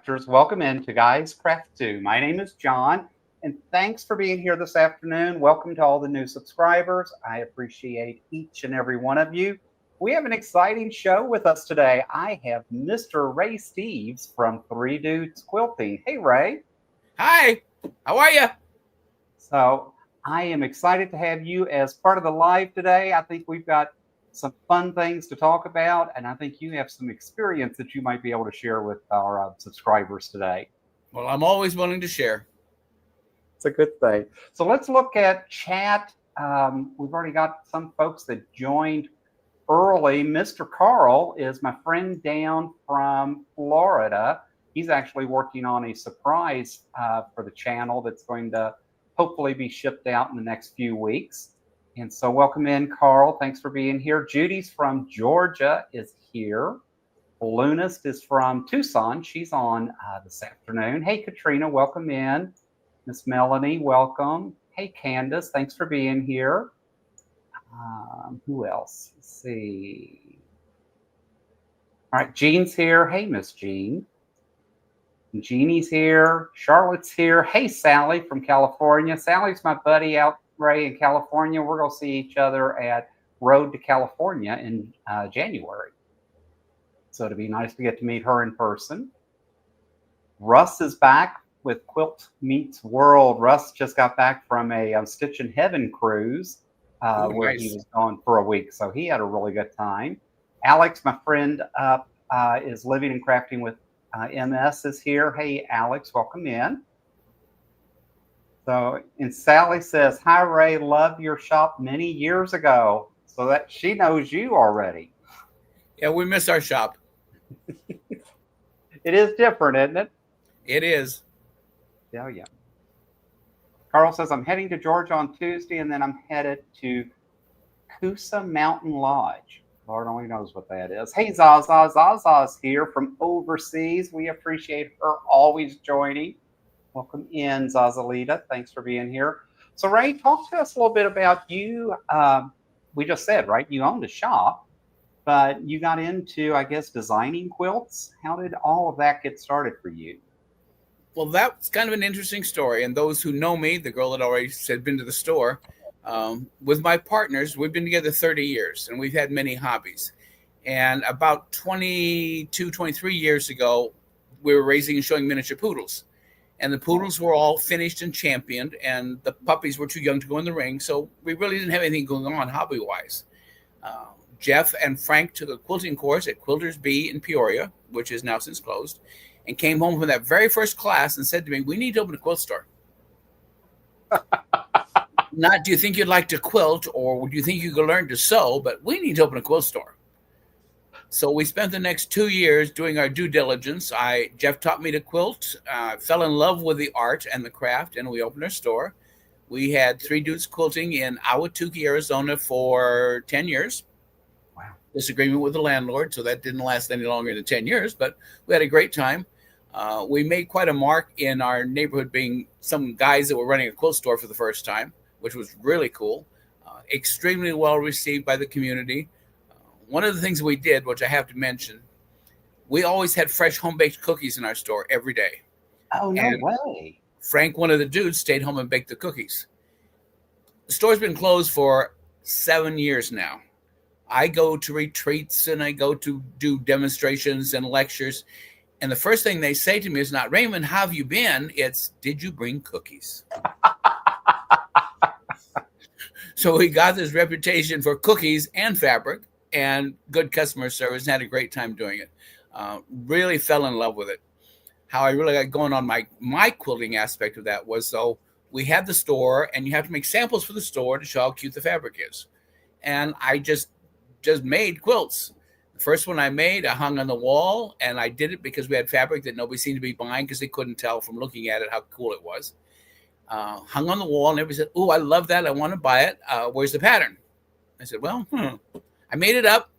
crafters. Welcome into Guys Craft 2. My name is John, and thanks for being here this afternoon. Welcome to all the new subscribers. I appreciate each and every one of you. We have an exciting show with us today. I have Mr. Ray Steeves from Three Dudes Quilting. Hey, Ray. Hi, how are you? So I am excited to have you as part of the live today. I think we've got some fun things to talk about, and I think you have some experience that you might be able to share with our subscribers today. Well, I'm always willing to share. It's a good thing. So let's look at chat. We've already got some folks that joined early. Mr. Carl is my friend down from Florida. He's actually working on a surprise for the channel that's going to hopefully be shipped out in the next few weeks. And so welcome in, Carl. Thanks for being here. Judy's from Georgia is here. Lunist is from Tucson. She's on this afternoon. Hey, Katrina, welcome in. Miss Melanie, welcome. Hey, Candace, thanks for being here. Who else? Let's see. All right, Jean's here. Hey, Miss Jean. Jeannie's here. Charlotte's here. Hey, Sally from California. Sally's my buddy out Ray in California. We're going to see each other at Road to California in January. So it'd be nice to get to meet her in person. Russ is back with Quilt Meets World. Russ just got back from a Stitch in Heaven cruise where he was gone for a week. So he had a really good time. Alex, my friend, is living and crafting with MS is here. Hey, Alex, welcome in. So, and Sally says, hi, Ray, loved your shop many years ago. So that she knows you already. Yeah, we miss our shop. It is different, isn't it? It is. Oh, yeah. Carl says, I'm heading to Georgia on Tuesday, and then I'm headed to Coosa Mountain Lodge. Lord only knows what that is. Hey, Zaza. Zaza's here from overseas. We appreciate her always joining. Welcome in, Zazalita. Thanks for being here. So, Ray, talk to us a little bit about you. We just said, right, you owned a shop, but you got into, I guess, designing quilts. How did all of that get started for you? Well, that's kind of an interesting story. And those who know me, the girl that already said been to the store, with my partners, we've been together 30 years, and we've had many hobbies. And about 22, 23 years ago, we were raising and showing miniature poodles. And the poodles were all finished and championed, and the puppies were too young to go in the ring. So we really didn't have anything going on hobby-wise. Jeff and Frank took a quilting course at Quilters B in Peoria, which is now since closed, and came home from that very first class and said to me, we need to open a quilt store. Not do you think you'd like to quilt, or do you think you could learn to sew, but we need to open a quilt store. So we spent the next 2 years doing our due diligence. Jeff taught me to quilt, fell in love with the art and the craft, and we opened our store. We had Three Dudes Quilting in Ahwatukee, Arizona for 10 years. Wow. Disagreement with the landlord, so that didn't last any longer than 10 years, but we had a great time. We made quite a mark in our neighborhood being some guys that were running a quilt store for the first time, which was really cool. Extremely well received by the community. One of the things we did, which I have to mention, we always had fresh home-baked cookies in our store every day. Oh, no way. Frank, one of the dudes, stayed home and baked the cookies. The store's been closed for 7 years now. I go to retreats and I go to do demonstrations and lectures. And the first thing they say to me is not, Raymond, how have you been? It's, did you bring cookies? So we got this reputation for cookies and fabric and good customer service, and had a great time doing it. Really fell in love with it. How I really got going on my quilting aspect of that was, though, we had the store, and you have to make samples for the store to show how cute the fabric is. And I just made quilts. The first one I made, I hung on the wall, and I did it because we had fabric that nobody seemed to be buying because they couldn't tell from looking at it how cool it was. Hung on the wall, and everybody said, oh, I love that. I want to buy it. Where's the pattern? I said, well, I made it up.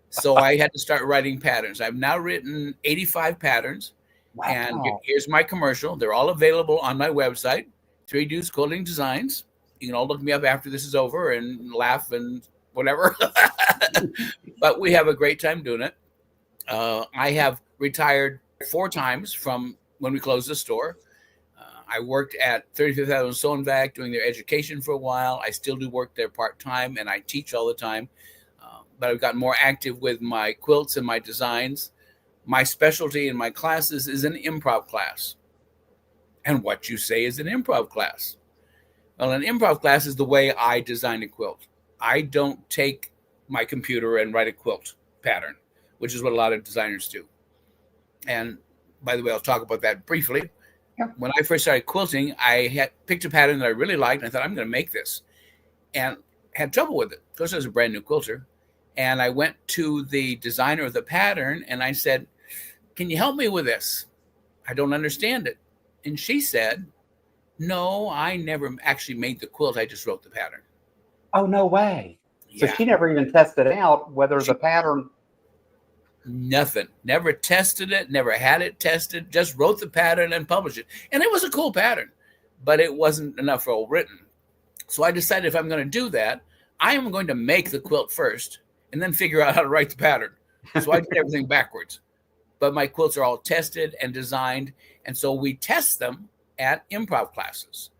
So I had to start writing patterns. I've now written 85 patterns. Wow. And here's my commercial. They're all available on my website, Three Dudes Quilting Designs. You can all look me up after this is over and laugh and whatever. But we have a great time doing it. I have retired 4 times from when we closed the store. I worked at 35th Avenue Sew and Vac doing their education for a while. I still do work there part-time, and I teach all the time. But I've gotten more active with my quilts and my designs. My specialty in my classes is an improv class. And what you say is an improv class. Well, an improv class is the way I design a quilt. I don't take my computer and write a quilt pattern, which is what a lot of designers do. And by the way, I'll talk about that briefly. Yeah. When I first started quilting, I had picked a pattern that I really liked, and I thought, I'm going to make this. And had trouble with it because I was a brand new quilter. And I went to the designer of the pattern, and I said, can you help me with this? I don't understand it. And she said, no, I never actually made the quilt. I just wrote the pattern. Oh, no way. Yeah. So she never even tested out whether the pattern... Nothing. Never tested it, never had it tested, just wrote the pattern and published it. And it was a cool pattern, but it wasn't enough well written. So I decided if I'm going to do that, I am going to make the quilt first and then figure out how to write the pattern. So I did everything backwards. But my quilts are all tested and designed. And so we test them at improv classes.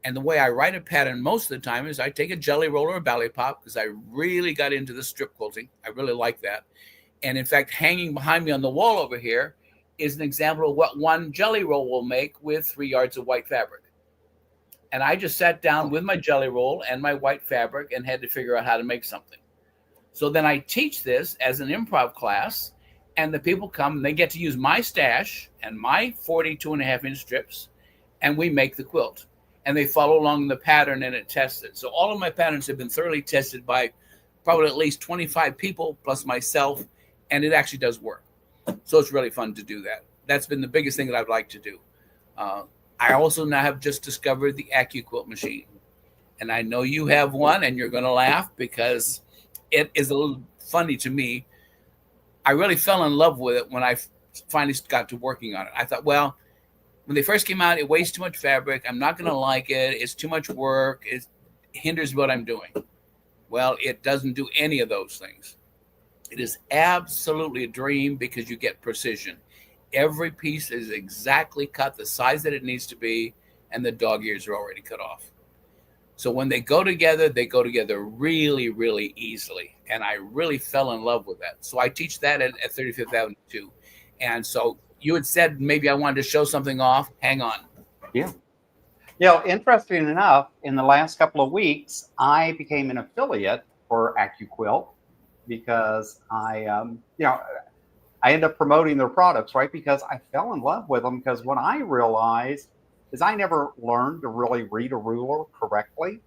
And the way I write a pattern most of the time is I take a jelly roll or a ballet pop because I really got into the strip quilting. I really like that. And in fact, hanging behind me on the wall over here is an example of what one jelly roll will make with 3 yards of white fabric. And I just sat down with my jelly roll and my white fabric and had to figure out how to make something. So then I teach this as an improv class, and the people come and they get to use my stash and my 42.5-inch strips, and we make the quilt. And they follow along the pattern and it tests it. So all of my patterns have been thoroughly tested by probably at least 25 people plus myself, and it actually does work. So it's really fun to do that. That's been the biggest thing that I'd like to do. I also now have just discovered the AccuQuilt machine. And I know you have one, and you're going to laugh because it is a little funny to me. I really fell in love with it when I finally got to working on it. I thought, well, when they first came out, it wastes too much fabric. I'm not going to like it. It's too much work. It hinders what I'm doing. Well, it doesn't do any of those things. It is absolutely a dream because you get precision. Every piece is exactly cut the size that it needs to be, and the dog ears are already cut off. So when they go together really, really easily. And I really fell in love with that. So I teach that at 35th Avenue too. And so you had said maybe I wanted to show something off. Hang on. Yeah. You know, interesting enough, in the last couple of weeks, I became an affiliate for AccuQuilt because I end up promoting their products, right? Because I fell in love with them. Because what I realized is I never learned to really read a ruler correctly.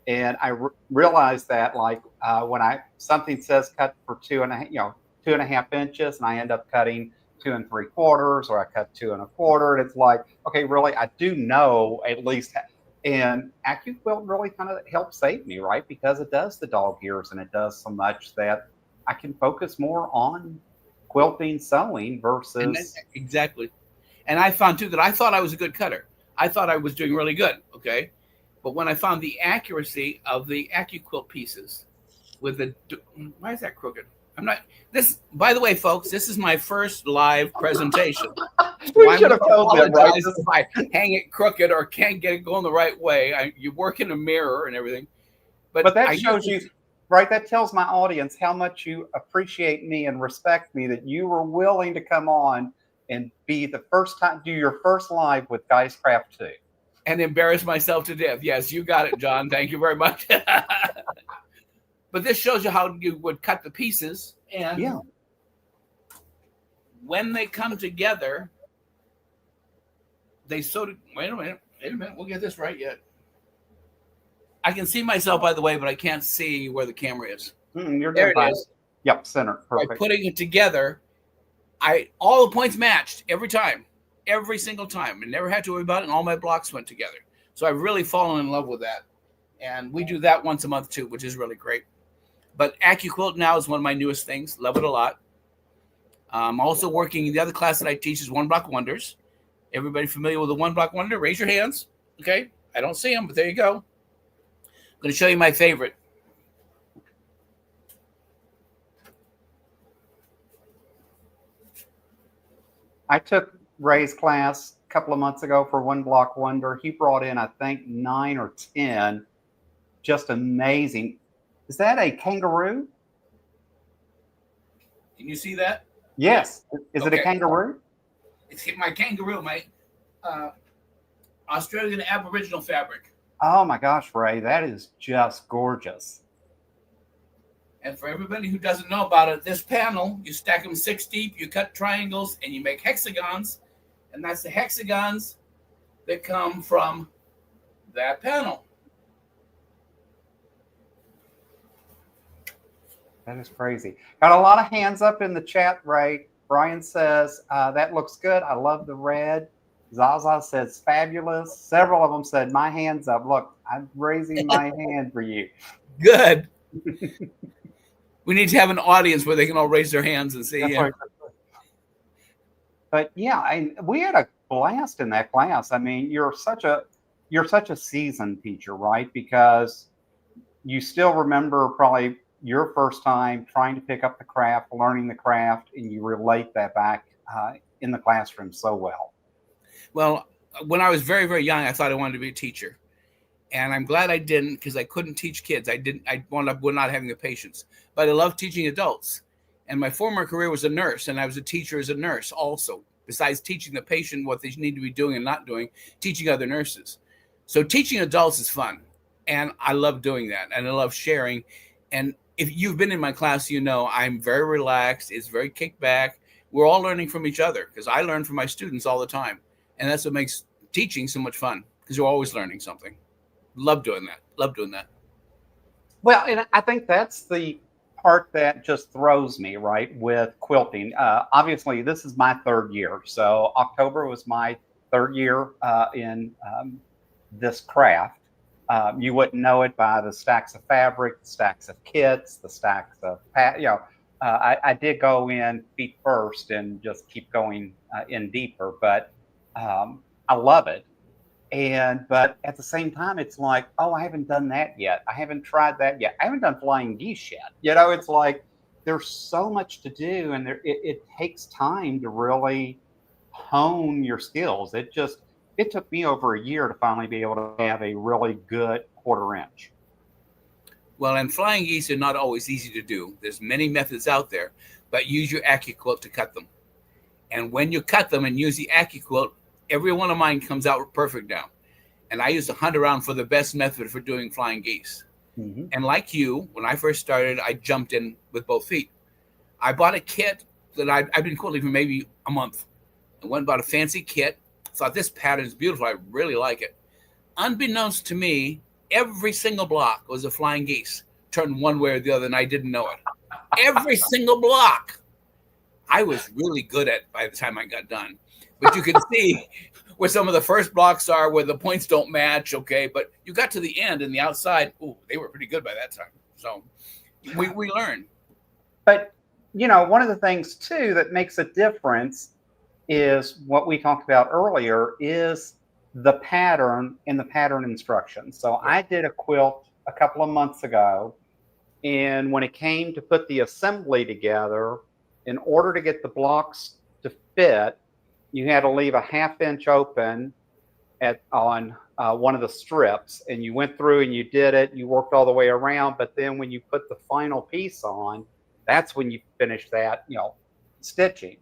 And I realized that like when something says cut for 2.5 inches, and I end up cutting 2 3/4, or I cut 2 1/4. And it's like, okay, really, I do know at least. And AccuQuilt really kind of helped save me, right? Because it does the dog ears, and it does so much that I can focus more on quilting, sewing versus. Exactly. And I found too that I thought I was a good cutter. I thought I was doing really good. Okay. But when I found the accuracy of the AccuQuilt pieces with why is that crooked? By the way, folks, this is my first live presentation. We should have told them, right? If I hang it crooked or can't get it going the right way. You work in a mirror and everything. But that shows you, right? That tells my audience how much you appreciate me and respect me, that you were willing to come on and be the first time, do your first live with Guys Craft 2. And embarrass myself to death. Yes, you got it, John. Thank you very much. But this shows you how you would cut the pieces. And when they come together, they sort of, wait a minute, we'll get this right yet. I can see myself, by the way, but I can't see where the camera is. You're there it is. Yep, center. Perfect. By putting it together, all the points matched every time. Every single time. I never had to worry about it, and all my blocks went together. So I've really fallen in love with that. And we do that once a month too, which is really great. But AccuQuilt now is one of my newest things. Love it a lot. I'm also working, the other class that I teach is One Block Wonders. Everybody familiar with the One Block Wonder? Raise your hands. Okay. I don't see them, but there you go. I'm going to show you my favorite. I took Ray's class a couple of months ago for One Block Wonder. He brought in, I think, 9 or 10. Just amazing. Is that a kangaroo? Can you see that? Yeah. Yes. Is it a Okay. kangaroo? It's my kangaroo, my uh, Australian Aboriginal fabric. Oh my gosh, Ray, that is just gorgeous. And for everybody who doesn't know about it, this panel, you stack them 6 deep, you cut triangles, and you make hexagons. And that's the hexagons that come from that panel. That is crazy. Got a lot of hands up in the chat, Ray. Brian says, that looks good. I love the red. Zaza says, fabulous. Several of them said, my hand's up. Look, I'm raising my hand for you. Good. We need to have an audience where they can all raise their hands and say, That's yeah. right. But yeah, we had a blast in that class. I mean, you're such a seasoned teacher, right? Because you still remember probably your first time trying to pick up the craft, learning the craft, and you relate that back in the classroom so well. Well, when I was very, very young, I thought I wanted to be a teacher. And I'm glad I didn't, because I couldn't teach kids. I wound up not having the patience. But I love teaching adults. And my former career was a nurse, and I was a teacher as a nurse also. Besides teaching the patient what they need to be doing and not doing, teaching other nurses. So teaching adults is fun. And I love doing that. And I love sharing. And if you've been in my class, you know I'm very relaxed. It's very kicked back. We're all learning from each other, because I learn from my students all the time. And that's what makes teaching so much fun, because you're always learning something. Love doing that. Love doing that. Well, and I think that's the part that just throws me, right, with quilting. Obviously, this is my third year. So October was my third year in this craft. You wouldn't know it by the stacks of fabric, the stacks of kits, the stacks of, I did go in feet first and just keep going in deeper, but I love it. But at the same time, it's like, oh, I haven't done that yet. I haven't tried that yet. I haven't done flying geese yet. It's like there's so much to do, and it takes time to really hone your skills. It took me over a year to finally be able to have a really good quarter inch. Well, and flying geese are not always easy to do. There's many methods out there, but use your AccuQuilt to cut them. And when you cut them and use the AccuQuilt, every one of mine comes out perfect now. And I used to hunt around for the best method for doing flying geese. Mm-hmm. And like you, when I first started, I jumped in with both feet. I bought a kit that I've been quilting for maybe a month. I went and bought a fancy kit. Thought this pattern is beautiful. I really like it. Unbeknownst to me, every single block was a flying geese turned one way or the other, and I didn't know it. Every single block. I was really good at it by the time I got done. But you can see where some of the first blocks are, where the points don't match, okay? But you got to the end and the outside, ooh, they were pretty good by that time. So we learn. But, one of the things, too, that makes a difference is what we talked about earlier is the pattern and the pattern instructions. So I did a quilt a couple of months ago, and when it came to put the assembly together, in order to get the blocks to fit, you had to leave a 1/2 inch open on one of the strips, and you went through and you did it. You worked all the way around, but then when you put the final piece on, that's when you finish that, stitching.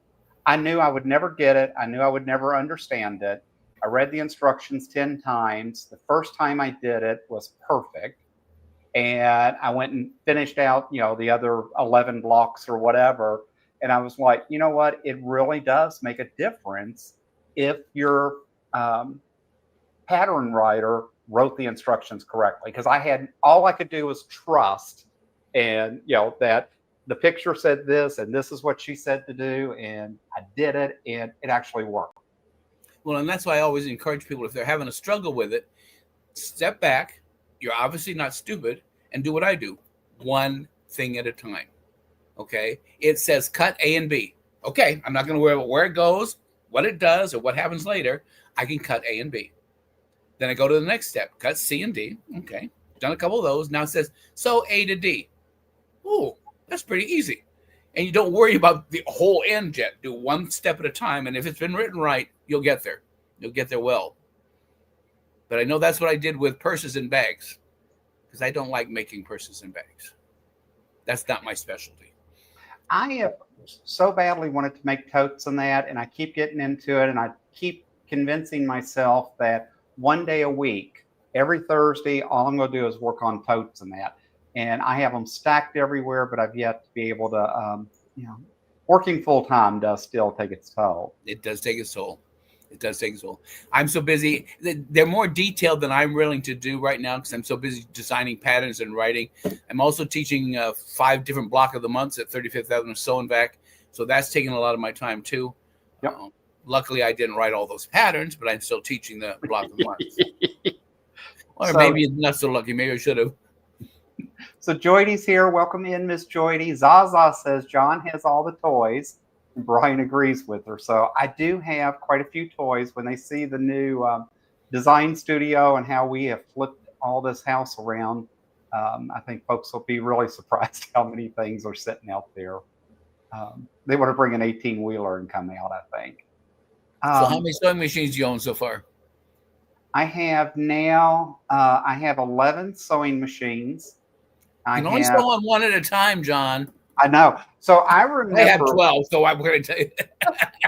I knew I would never get it. I knew I would never understand it. I read the instructions 10 times. The first time I did it was perfect. And I went and finished out, the other 11 blocks or whatever. And I was like, you know what? It really does make a difference if your pattern writer wrote the instructions correctly. Because all I could do was trust, and that the picture said this, and this is what she said to do, and I did it, and it actually worked. Well, and that's why I always encourage people, if they're having a struggle with it, step back. You're obviously not stupid, and do what I do. One thing at a time. Okay, it says cut A and B. Okay, I'm not going to worry about where it goes, what it does, or what happens later. I can cut A and B. Then I go to the next step, cut C and D. Okay, done a couple of those. Now it says, so A to D. Ooh, that's pretty easy. And you don't worry about the whole end yet. Do one step at a time. And if it's been written right, you'll get there. You'll get there well. But I know that's what I did with purses and bags, because I don't like making purses and bags. That's not my specialty. I have so badly wanted to make totes and that, and I keep getting into it, and I keep convincing myself that one day a week, every Thursday, all I'm going to do is work on totes and that. And I have them stacked everywhere, but I've yet to be able to, working full time does still take its toll. It does take its toll. It does take its toll. I'm so busy. They're more detailed than I'm willing to do right now because I'm so busy designing patterns and writing. I'm also teaching 5 different block of the months at 35th Avenue Sew and Back. So that's taking a lot of my time too. Yep. Luckily, I didn't write all those patterns, but I'm still teaching the block of the months. Or So- maybe it's not so lucky. Maybe I should have. So Joydy's here. Welcome in, Miss Joydy. Zaza says John has all the toys, and Brian agrees with her. So I do have quite a few toys. When they see the new design studio and how we have flipped all this house around, I think folks will be really surprised how many things are sitting out there. They want to bring an 18-wheeler and come out, I think. So how many sewing machines do you own so far? I have now, I have 11 sewing machines. You can only sew on one at a time, John. I know. So I remember. I have 12, so I'm going to tell you.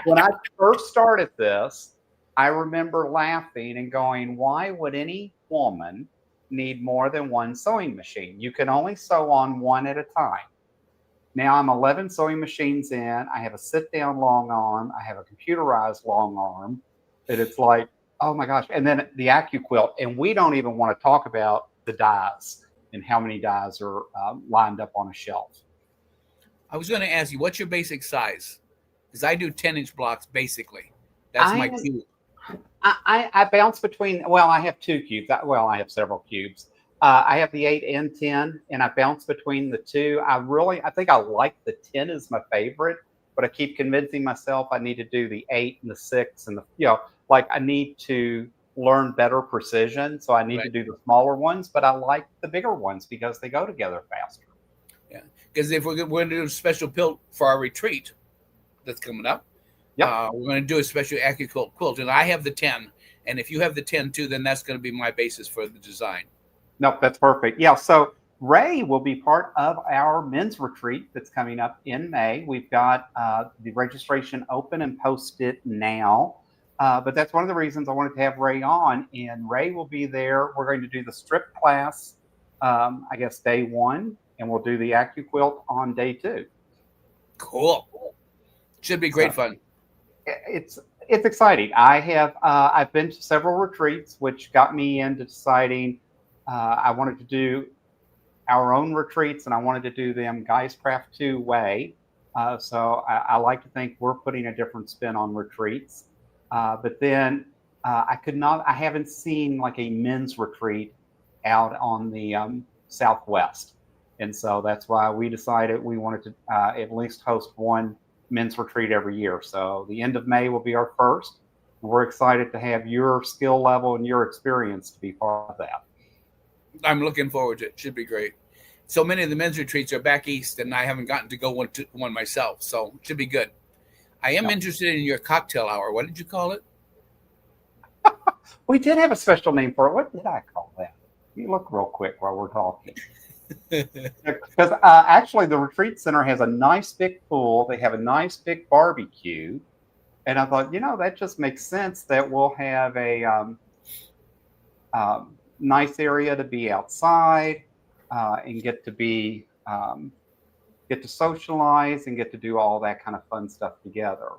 When I first started this, I remember laughing and going, why would any woman need more than one sewing machine? You can only sew on one at a time. Now I'm 11 sewing machines in. I have a sit-down long arm. I have a computerized long arm. And it's like, oh my gosh. And then the AccuQuilt. And we don't even want to talk about the dies and how many dies are lined up on a shelf. I was going to ask you, what's your basic size? Because I do 10-inch blocks, basically. That's my cube. I bounce between, well, I have 2 cubes. Well, I have several cubes. I have the 8 and 10, and I bounce between the 2. I think I like the 10 is my favorite, but I keep convincing myself I need to do the 8 and the 6 and like I need to learn better precision. So I need to do the smaller ones, but I like the bigger ones because they go together faster. Yeah, because if we're going to do a special quilt for our retreat that's coming up, we're going to do a special AccuQuilt quilt, and I have the 10. And if you have the 10 too, then that's going to be my basis for the design. Nope, that's perfect. Yeah, so Ray will be part of our men's retreat that's coming up in May. We've got the registration open and posted now. But that's one of the reasons I wanted to have Ray on. And Ray will be there. We're going to do the strip class, I guess, day 1. And we'll do the AccuQuilt on day 2. Cool. Should be great fun. It's exciting. I've been to several retreats, which got me into deciding I wanted to do our own retreats, and I wanted to do them Guys Craft 2 way. So I like to think we're putting a different spin on retreats. But then I haven't seen like a men's retreat out on the Southwest. And so that's why we decided we wanted to at least host one men's retreat every year. So the end of May will be our first. We're excited to have your skill level and your experience to be part of that. I'm looking forward to it. Should be great. So many of the men's retreats are back east, and I haven't gotten to go one myself. So it should be good. I am interested in your cocktail hour. What did you call it? We did have a special name for it. What did I call that? You look real quick while we're talking. Because actually the retreat center has a nice big pool. They have a nice big barbecue. And I thought, that just makes sense that we'll have a nice area to be outside and get to socialize and get to do all that kind of fun stuff together.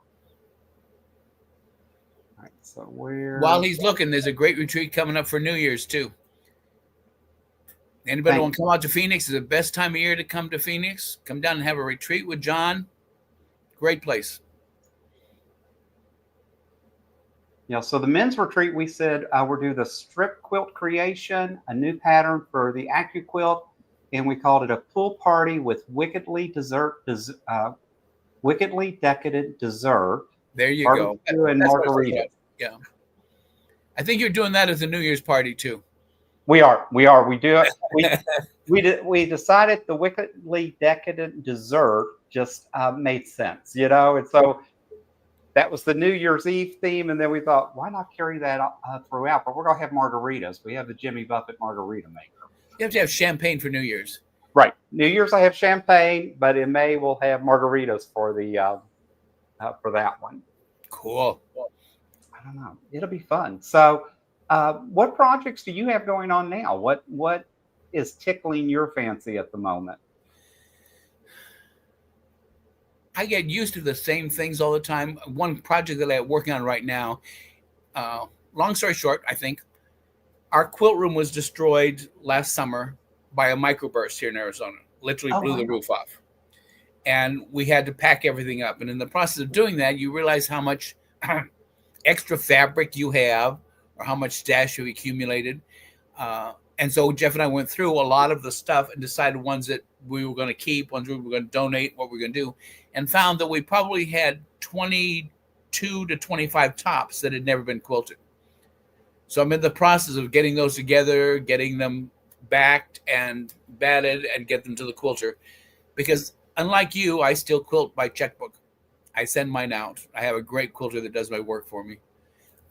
All right, so while he's looking, there's a great retreat coming up for New Year's too. Anybody want to come out to Phoenix? It's the best time of year to come to Phoenix. Come down and have a retreat with John. Great place. Yeah, so the men's retreat, we said we'll do the strip quilt creation, a new pattern for the AccuQuilt, and we called it a pool party with wickedly decadent dessert. There you go. And margarita. Yeah. I think you're doing that as a New Year's party too. We are. We do it. We decided the wickedly decadent dessert just made sense, you know. And so that was the New Year's Eve theme, and then we thought, why not carry that throughout? But we're gonna have margaritas. We have the Jimmy Buffett margarita maker. You have to have champagne for New Year's. Right. New Year's I have champagne, but in May we'll have margaritas for the for that one. Cool. I don't know. It'll be fun. So, what projects do you have going on now? What is tickling your fancy at the moment? I get used to the same things all the time. One project that I'm working on right now, long story short, I think, our quilt room was destroyed last summer by a microburst here in Arizona. Literally blew the roof off. And we had to pack everything up. And in the process of doing that, you realize how much extra fabric you have or how much stash you've accumulated. And so Jeff and I went through a lot of the stuff and decided ones that we were going to keep, ones we were going to donate, what we were going to do, and found that we probably had 22 to 25 tops that had never been quilted. So I'm in the process of getting those together, getting them backed and batted and get them to the quilter. Because unlike you, I still quilt by checkbook. I send mine out. I have a great quilter that does my work for me.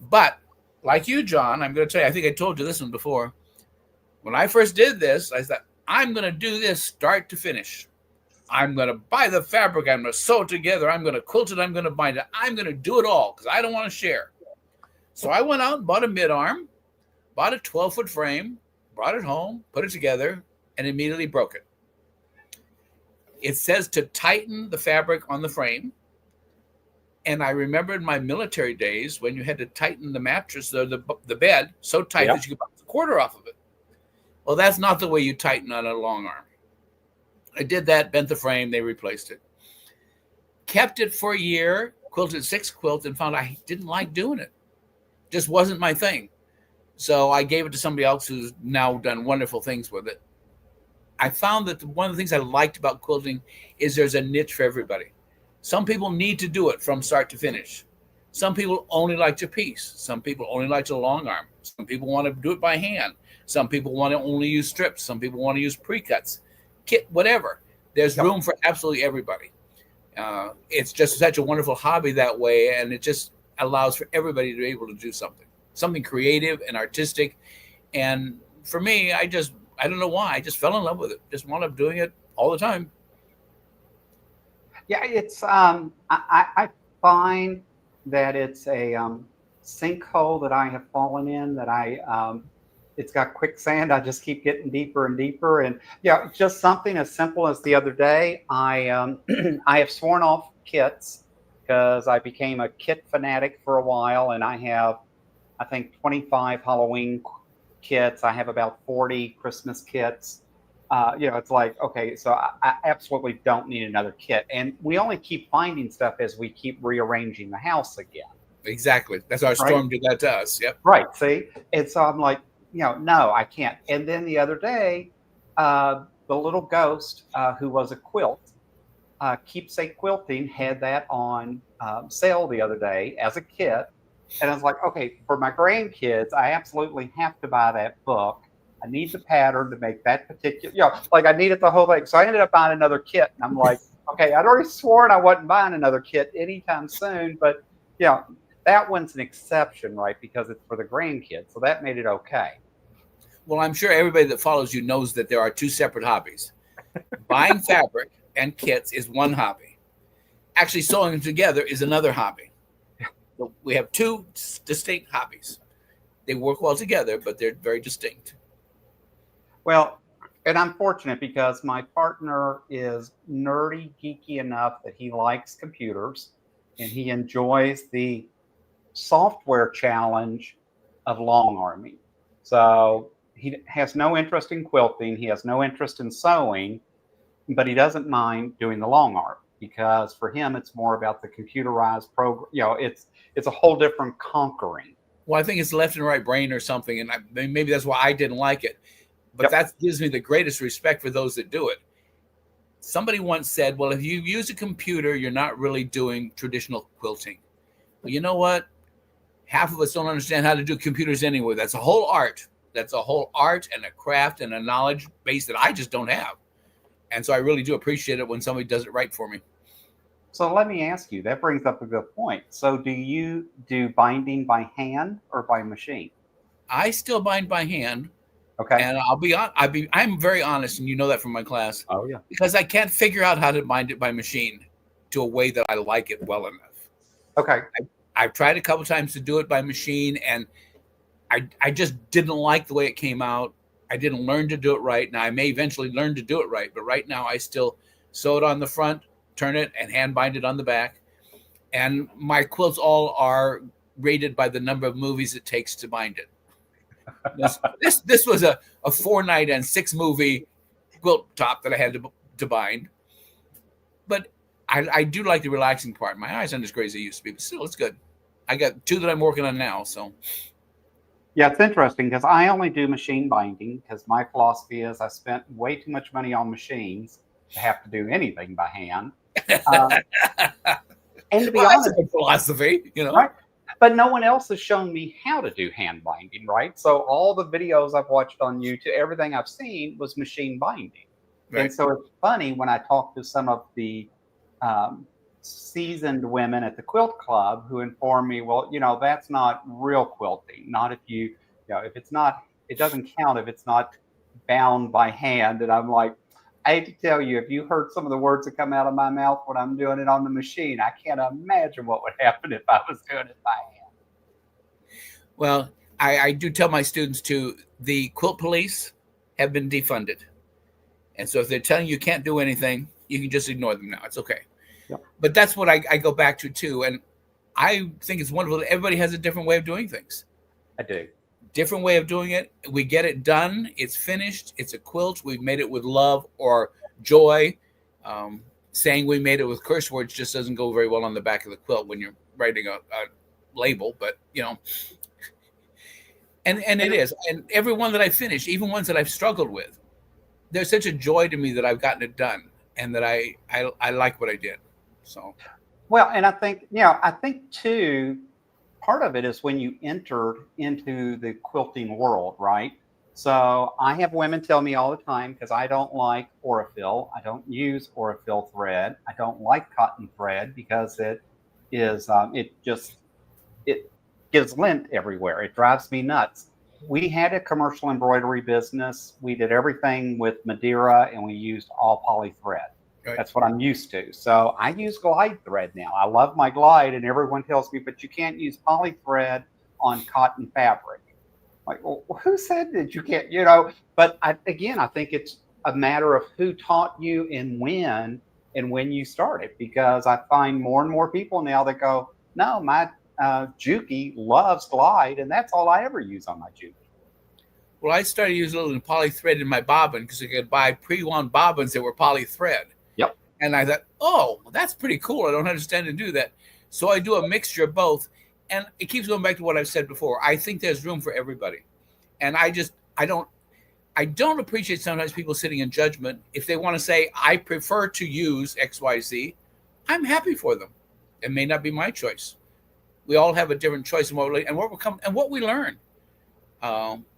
But like you, John, I'm going to tell you, I think I told you this one before. When I first did this, I thought, I'm going to do this start to finish. I'm going to buy the fabric. I'm going to sew it together. I'm going to quilt it. I'm going to bind it. I'm going to do it all because I don't want to share. So I went out and bought a mid-arm, bought a 12-foot frame, brought it home, put it together, and immediately broke it. It says to tighten the fabric on the frame. And I remembered my military days when you had to tighten the mattress or the bed so tight that you could bounce the quarter off of it. Well, that's not the way you tighten on a long arm. I did that, bent the frame, they replaced it. Kept it for a year, quilted 6 quilts, and found I didn't like doing it. Just wasn't my thing. So I gave it to somebody else who's now done wonderful things with it. I found that one of the things I liked about quilting is there's a niche for everybody. Some people need to do it from start to finish. Some people only like to piece. Some people only like to long arm. Some people want to do it by hand. Some people want to only use strips. Some people want to use pre-cuts, kit, whatever. There's room for absolutely everybody. It's just such a wonderful hobby that way, and it just allows for everybody to be able to do something creative and artistic. And for me, I don't know why, I just fell in love with it. Just wound up doing it all the time. Yeah, it's I find that it's a sinkhole that I have fallen in, that it's got quicksand. I just keep getting deeper and deeper. And yeah, just something as simple as the other day, I I have sworn off kits because I became a kit fanatic for a while, and I have, I think, 25 Halloween kits. I have about 40 Christmas kits. It's like, okay, so I absolutely don't need another kit. And we only keep finding stuff as we keep rearranging the house again. Exactly. That's our storm did that to us. Yep. Right. See? And so I'm like, no, I can't. And then the other day, the little ghost who was a quilt, Keepsake Quilting, had that on sale the other day as a kit. And I was like, okay, for my grandkids, I absolutely have to buy that book. I need the pattern to make that particular, I needed the whole thing. So I ended up buying another kit. And I'm like, okay, I'd already sworn I wasn't buying another kit anytime soon. But, that one's an exception, right? Because it's for the grandkids. So that made it okay. Well, I'm sure everybody that follows you knows that there are two separate hobbies. Buying fabric and kits is one hobby. Actually, sewing them together is another hobby. So we have two distinct hobbies. They work well together, but they're very distinct. Well, and I'm fortunate because my partner is nerdy, geeky enough that he likes computers, and he enjoys the software challenge of long arming. So he has no interest in quilting. He has no interest in sewing, but he doesn't mind doing the long arm because for him, it's more about the computerized program. It's a whole different conquering. Well, I think it's left and right brain or something. And maybe that's why I didn't like it. But that gives me the greatest respect for those that do it. Somebody once said, well, if you use a computer, you're not really doing traditional quilting. Well, you know what? Half of us don't understand how to do computers anyway. That's a whole art. That's a whole art and a craft and a knowledge base that I just don't have. And so I really do appreciate it when somebody does it right for me. So let me ask you, that brings up a good point. So do you do binding by hand or by machine? I still bind by hand, Okay. and I'm very honest, and you know that from my class, Oh yeah. because I can't figure out how to bind it by machine to a way that I like it well enough. Okay. I've tried a couple times to do it by machine, and I just didn't like the way it came out. I didn't learn to do it right. Now I may eventually learn to do it right, but right now I still sew it on the front, turn it, and hand bind it on the back. And my quilts all are rated by the number of movies it takes to bind it. This was a 4-night and 6-movie quilt top that I had to bind. But I do like the relaxing part. My eyes aren't as great as they used to be, but still, it's good. I got 2 that I'm working on now. So Yeah, it's interesting because I only do machine binding because my philosophy is I spent way too much money on machines to have to do anything by hand. Um, and to be well, that's a honest, good philosophy, you know. right? But no one else has shown me how to do hand binding, right? So all the videos I've watched on YouTube, everything I've seen was machine binding. Right. And so it's funny when I talk to some of the um, seasoned women at the quilt club who inform me, well, that's not real quilting. Not if if it's not, it doesn't count if it's not bound by hand. And I'm like, I hate to tell you, if you heard some of the words that come out of my mouth when I'm doing it on the machine, I can't imagine what would happen if I was doing it by hand. Well, I do tell my students too, the quilt police have been defunded. And so if they're telling you can't do anything, you can just ignore them now. It's okay. Yep. But that's what I go back to too. And I think it's wonderful that everybody has a different way of doing things. I do. Different way of doing it. We get it done. It's finished. It's a quilt. We've made it with love or joy. Saying we made it with curse words just doesn't go very well on the back of the quilt when you're writing a label. But, and it is. And every one that I finish, even ones that I've struggled with, there's such a joy to me that I've gotten it done and that I like what I did. So, well, and I think too, part of it is when you enter into the quilting world, right? So I have women tell me all the time, because I don't like Aurifil. I don't use Aurifil thread. I don't like cotton thread because it gives lint everywhere. It drives me nuts. We had a commercial embroidery business. We did everything with Madeira, and we used all poly thread. Right. That's what I'm used to. So I use glide thread now. I love my glide, and everyone tells me, but you can't use poly thread on cotton fabric. Like, well, who said that you can't, But I think it's a matter of who taught you and when you started, because I find more and more people now that go, no, my Juki loves glide, and that's all I ever use on my Juki. Well, I started using a little poly thread in my bobbin because I could buy pre-wound bobbins that were poly thread. Yep. And I thought, oh, that's pretty cool. I don't understand to do that. So I do a mixture of both. And it keeps going back to what I've said before. I think there's room for everybody. And I don't appreciate sometimes people sitting in judgment. If they want to say, I prefer to use XYZ, I'm happy for them. It may not be my choice. We all have a different choice in what we learn.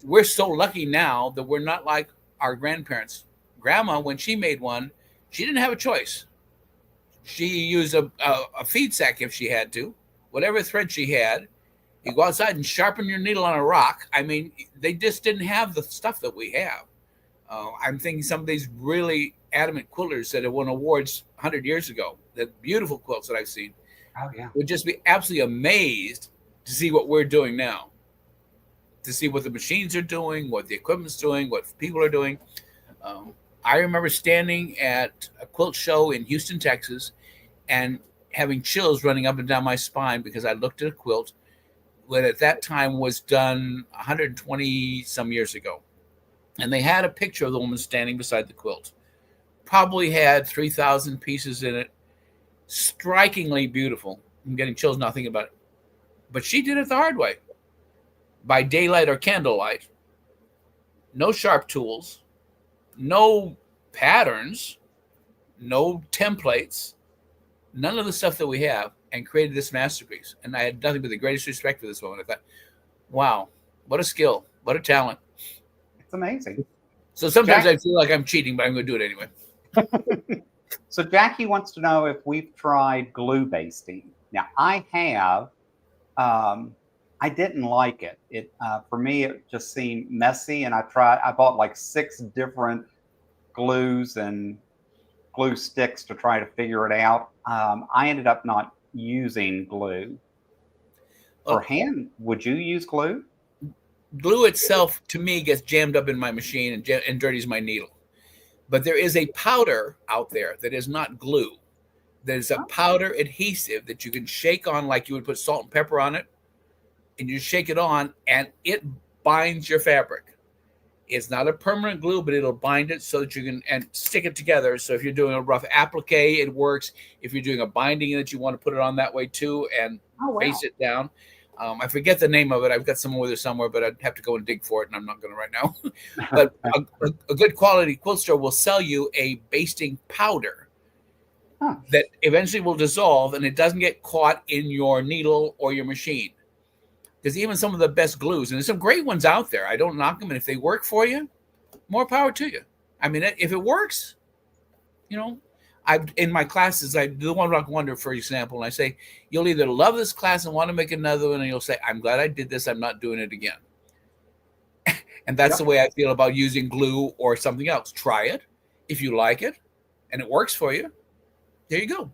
We're so lucky now that we're not like our grandparents. Grandma, when she made one, she didn't have a choice. She used a feed sack if she had to, whatever thread she had. You go outside and sharpen your needle on a rock. I mean, they just didn't have the stuff that we have. I'm thinking some of these really adamant quilters that have won awards 100 years ago, the beautiful quilts that I've seen, would just be absolutely amazed to see what we're doing now, to see what the machines are doing, what the equipment's doing, what people are doing. I remember standing at a quilt show in Houston, Texas, and having chills running up and down my spine because I looked at a quilt that at that time was done 120 some years ago. And they had a picture of the woman standing beside the quilt. Probably had 3,000 pieces in it. Strikingly beautiful. I'm getting chills now thinking about it. But she did it the hard way. By daylight or candlelight. No sharp tools. No patterns. No templates. None of the stuff that we have. And created this masterpiece. And I had nothing but the greatest respect for this woman. I thought, wow, what a skill. What a talent. It's amazing. So sometimes I feel like I'm cheating, but I'm going to do it anyway. So Jackie wants to know if we've tried glue basting. Now I have. Um, I didn't like it. It for me it just seemed messy, and I tried. I bought like 6 different glues and glue sticks to try to figure it out. I ended up not using glue for Well, hand. Would you use glue? glue itself to me gets jammed up in my machine and dirties my needle. But there is a powder out there that is not glue. There's a powder adhesive that you can shake on like you would put salt and pepper on it, and you shake it on, and it binds your fabric. It's not a permanent glue, but it'll bind it so that you can and stick it together. So if you're doing a rough applique, it works. If you're doing a binding that you want to put it on that way too and Oh wow! face it down. I forget the name of it. I've got some with it somewhere, but I'd have to go and dig for it, and I'm not going to right now. But a good quality quilt store will sell you a basting powder that eventually will dissolve, and it doesn't get caught in your needle or your machine. Because even some of the best glues, and there's some great ones out there, I don't knock them, and if they work for you, more power to you. I mean, if it works, in my classes, I do One Rock Wonder, for example, and I say, you'll either love this class and want to make another one, and you'll say, I'm glad I did this, I'm not doing it again. And that's the way I feel about using glue or something else. Try it. If you like it, and it works for you, there you go.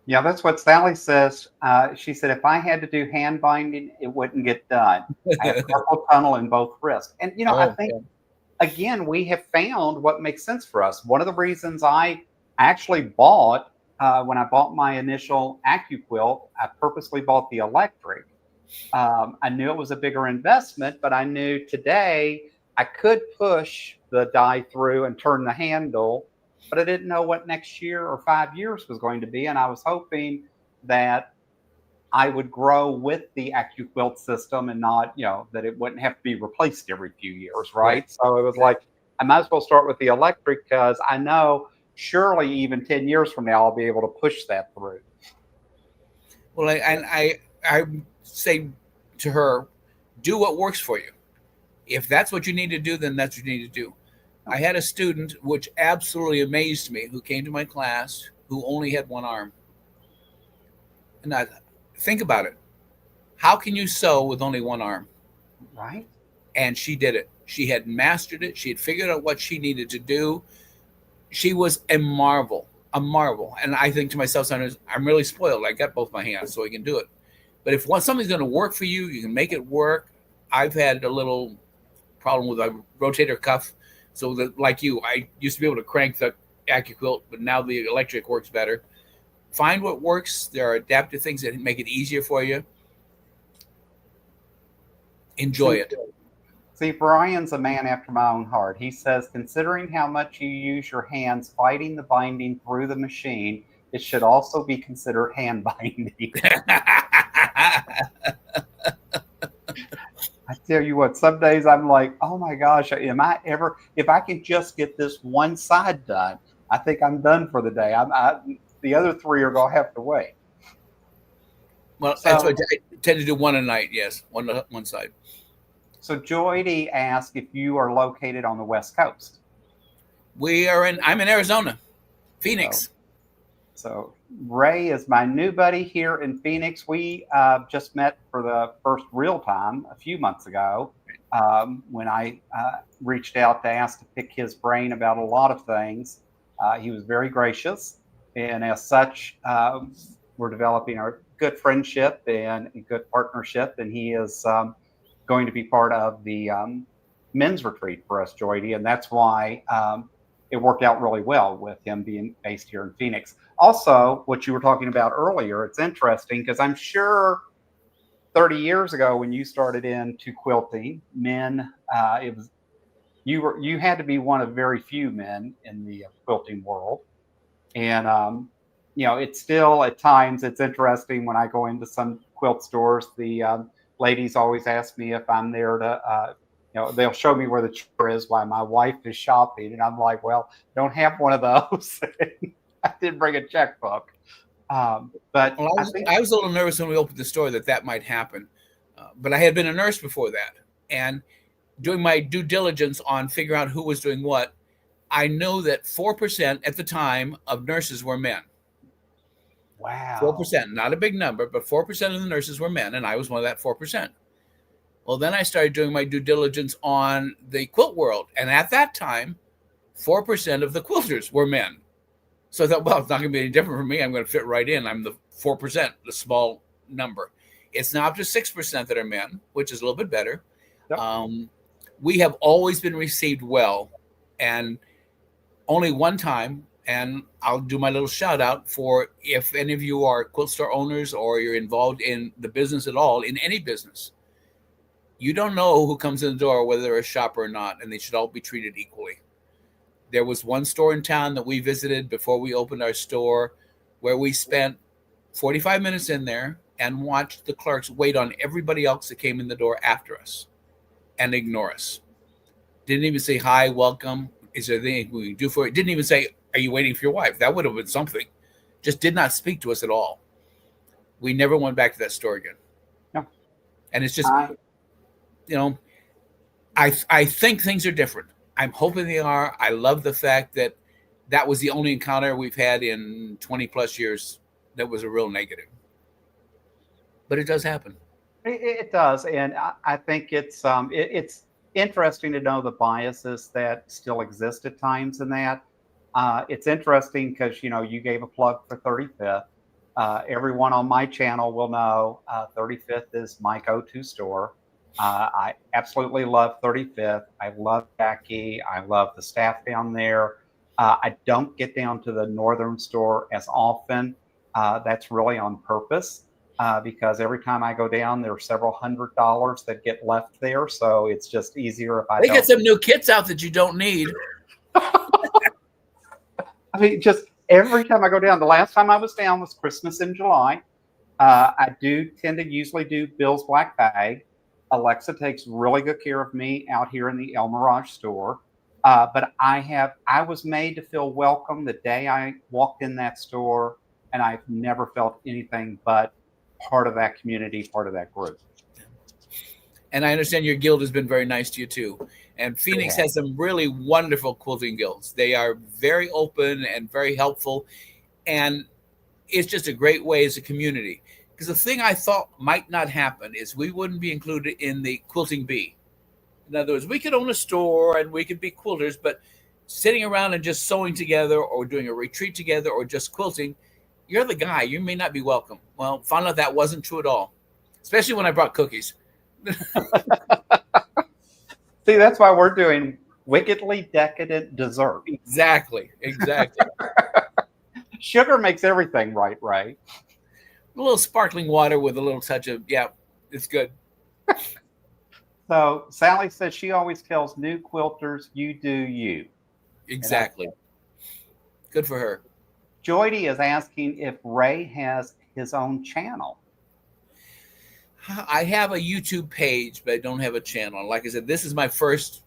Yeah, that's what Sally says. She said, if I had to do hand binding, it wouldn't get done. I have carpal tunnel in both wrists. And, I think, again, we have found what makes sense for us. One of the reasons I actually bought, when I bought my initial AccuQuilt, I purposely bought the electric. I knew it was a bigger investment, but I knew today I could push the die through and turn the handle, but I didn't know what next year or 5 years was going to be. And I was hoping that I would grow with the AccuQuilt system and not, that it wouldn't have to be replaced every few years, right? So it was like, I might as well start with the electric because I know surely even 10 years from now, I'll be able to push that through. Well, I say to her, do what works for you. If that's what you need to do, then that's what you need to do. I had a student, which absolutely amazed me, who came to my class who only had one arm. And I think about it. How can you sew with only one arm? Right. And she did it. She had mastered it. She had figured out what she needed to do. She was a marvel. And I think to myself, sometimes I'm really spoiled. I got both my hands, so I can do it. But if something's going to work for you, you can make it work. I've had a little problem with a rotator cuff. So that, like you, I used to be able to crank the AccuQuilt, but now the electric works better. Find what works. There are adaptive things that make it easier for you. Enjoy it. See, Brian's a man after my own heart. He says, considering how much you use your hands fighting the binding through the machine, it should also be considered hand binding. I tell you what, some days I'm like, oh my gosh, if I can just get this one side done, I think I'm done for the day. The other 3 are going to have to wait. Well, that's what I tend to do, one a night. Yes. One side. So Joy asked if you are located on the West Coast. I'm in Arizona, Phoenix. So Ray is my new buddy here in Phoenix. We just met for the first real time a few months ago when I reached out to ask to pick his brain about a lot of things. He was very gracious, and as such, we're developing a good friendship and a good partnership, and he is going to be part of the men's retreat for us, Joy, and that's why it worked out really well with him being based here in Phoenix. Also, what you were talking about earlier, it's interesting because I'm sure 30 years ago when you started into quilting, men, you had to be one of very few men in the quilting world. And, it's still at times it's interesting when I go into some quilt stores, the ladies always ask me if I'm there to, they'll show me where the chair is while my wife is shopping. And I'm like, well, don't have one of those. I didn't bring a checkbook. But I was a little nervous when we opened the store that might happen. But I had been a nurse before that. And doing my due diligence on figuring out who was doing what, I know that 4% at the time of nurses were men. Wow. 4%, not a big number, but 4% of the nurses were men, and I was one of that 4%. Well, then I started doing my due diligence on the quilt world, and at that time, 4% of the quilters were men. So I thought, well, it's not going to be any different for me. I'm going to fit right in. I'm the 4%, the small number. It's now up to 6% that are men, which is a little bit better. Yep. We have always been received well, and only one time, and I'll do my little shout out for if any of you are quilt store owners or you're involved in the business at all, in any business, you don't know who comes in the door, whether they're a shopper or not, and they should all be treated equally. There was one store in town that we visited before we opened our store where we spent 45 minutes in there and watched the clerks wait on everybody else that came in the door after us and ignore us. Didn't even say, hi, welcome. Is there anything we can do for you? Didn't even say, are you waiting for your wife? That would have been something. Just did not speak to us at all. We never went back to that store again. No. And it's just, I think things are different. I'm hoping they are. I love the fact that that was the only encounter we've had in 20 plus years that was a real negative. But it does happen. It does. And I think it's interesting to know the biases that still exist at times in that. It's interesting because, you gave a plug for 35th. Everyone on my channel will know 35th is my go-to store. I absolutely love 35th. I love Jackie. I love the staff down there. I don't get down to the northern store as often. That's really on purpose because every time I go down, there are several $100s that get left there. So it's just easier if I They get some new kits out that you don't need. I mean, just every time I go down, the last time I was down was Christmas in July. I do tend to usually do Bill's Black Bag. Alexa takes really good care of me out here in the El Mirage store. But I was made to feel welcome the day I walked in that store, and I've never felt anything but part of that community, part of that group. And I understand your guild has been very nice to you too. And Phoenix has some really wonderful quilting guilds. They are very open and very helpful. And it's just a great way as a community. Because the thing I thought might not happen is we wouldn't be included in the quilting bee. In other words, we could own a store and we could be quilters, but sitting around and just sewing together or doing a retreat together or just quilting, you're the guy. You may not be welcome. Well, found out that wasn't true at all, especially when I brought cookies. See, that's why we're doing wickedly decadent dessert. Exactly. Sugar makes everything right, Ray. A little sparkling water with a little touch of, it's good. So Sally says she always tells new quilters, you do you. Exactly. Good for her. Joydy is asking if Ray has his own channel. I have a YouTube page, but I don't have a channel. Like I said, this is my first.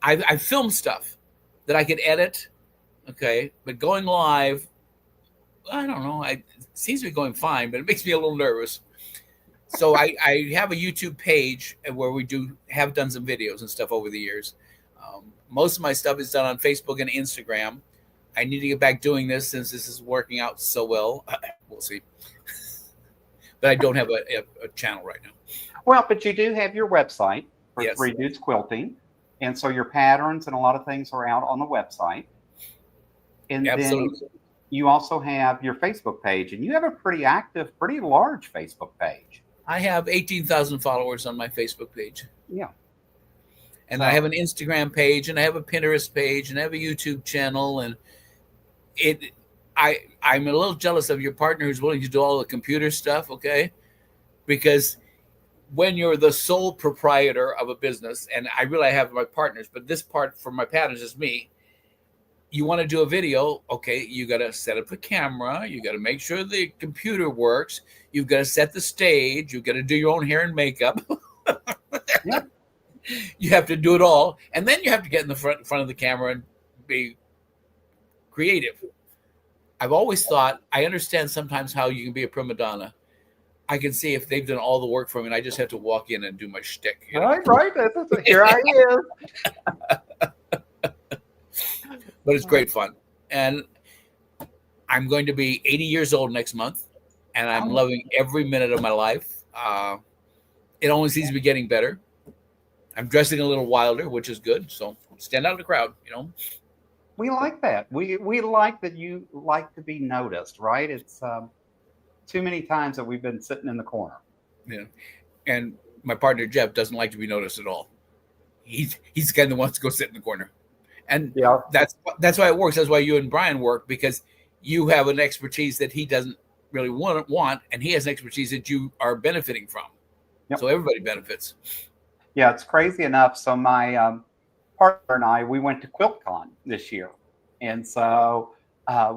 I film stuff that I could edit. Okay. But going live, I don't know. It seems to be going fine, but it makes me a little nervous. So I have a YouTube page where we have done some videos and stuff over the years. Most of my stuff is done on Facebook and Instagram. I need to get back doing this since this is working out so well. We'll see. But I don't have a channel right now. Well, but you do have your website for Yes. Dudes Quilting. And so your patterns and a lot of things are out on the website. And Absolutely. then you also have your Facebook page. And you have a pretty active, pretty large Facebook page. I have 18,000 followers on my Facebook page. Yeah. And I have an Instagram page, and I have a Pinterest page, and I have a YouTube channel. And I'm a little jealous of your partner who's willing to do all the computer stuff, okay? Because when you're the sole proprietor of a business, and I really have my partners, but this part for my patterns is me. You want to do a video, okay, you got to set up the camera. You got to make sure the computer works. You've got to set the stage. You've got to do your own hair and makeup. Yeah. You have to do it all. And then you have to get in the front of the camera and be creative. I've always thought, I understand sometimes how you can be a prima donna. I can see if they've done all the work for me, and I just have to walk in and do my shtick. Right. Here I am. but it's great fun. And I'm going to be 80 years old next month, and I'm loving every minute of my life. It only seems to be getting better. I'm dressing a little wilder, which is good. So stand out in the crowd, We like that. We like that you like to be noticed, right? It's too many times that we've been sitting in the corner. Yeah. And my partner Jeff doesn't like to be noticed at all. He's the kind that wants to go sit in the corner. And that's why it works. That's why you and Brian work, because you have an expertise that he doesn't really want, and he has an expertise that you are benefiting from. Yep. So everybody benefits. Yeah, it's crazy enough. So my partner and I, we went to QuiltCon this year. And so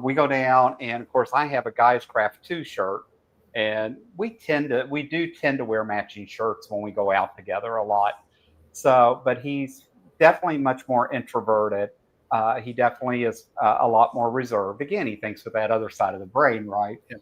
we go down, and of course I have a Guys Craft 2 shirt, and we do tend to wear matching shirts when we go out together a lot. So, but he's definitely much more introverted. He definitely is a lot more reserved. Again, he thinks with that other side of the brain, right? Yeah.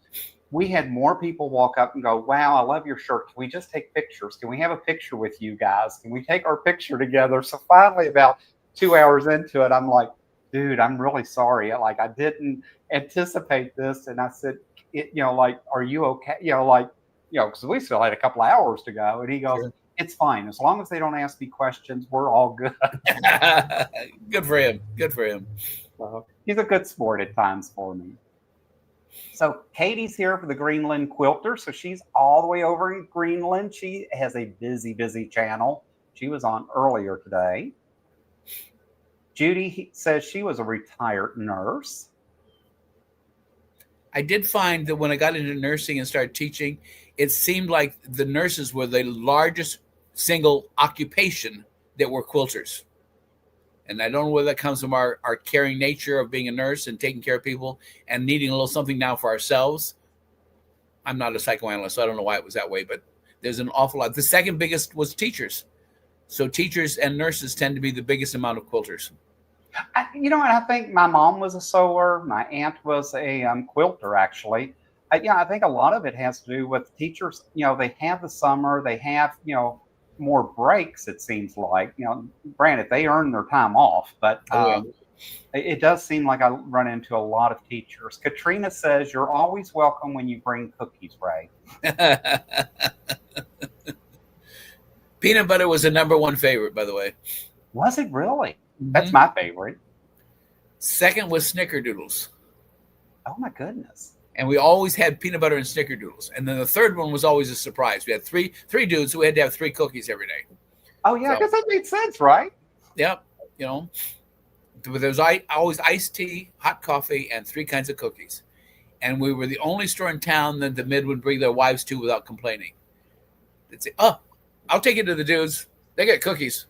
We had more people walk up and go, "Wow, I love your shirt. Can we just take pictures? Can we have a picture with you guys? Can we take our picture together?" So finally, about 2 hours into it, I'm like, "Dude, I'm really sorry. Like, I didn't anticipate this." And I said, "Are you okay? Because we still had a couple of hours to go." And he goes, "Sure. It's fine. As long as they don't ask me questions, we're all good." Good for him. Good for him. He's a good sport at times for me. So Katie's here for the Greenland Quilter. So she's all the way over in Greenland. She has a busy, busy channel. She was on earlier today. Judy says she was a retired nurse. I did find that when I got into nursing and started teaching, it seemed like the nurses were the largest single occupation that were quilters. And I don't know whether that comes from our caring nature of being a nurse and taking care of people and needing a little something now for ourselves. I'm not a psychoanalyst, so I don't know why it was that way, but there's an awful lot. The second biggest was teachers. So teachers and nurses tend to be the biggest amount of quilters. I think my mom was a sewer. My aunt was a quilter, actually. I think a lot of it has to do with teachers. They have the summer, they have, more breaks, it seems like. Granted, they earn their time off, but it does seem like I run into a lot of teachers. Katrina says, "You're always welcome when you bring cookies, Ray." Peanut butter was the #1 favorite, by the way. Was it really? That's my favorite. Second was snickerdoodles. Oh my goodness. And we always had peanut butter and snickerdoodles. And then the third one was always a surprise. We had three dudes, so we had to have 3 cookies every day. Oh yeah, because that made sense, right? Yep. There was always iced tea, hot coffee, and 3 kinds of cookies. And we were the only store in town that the mid would bring their wives to without complaining. They'd say, "Oh, I'll take it to the dudes. They get cookies."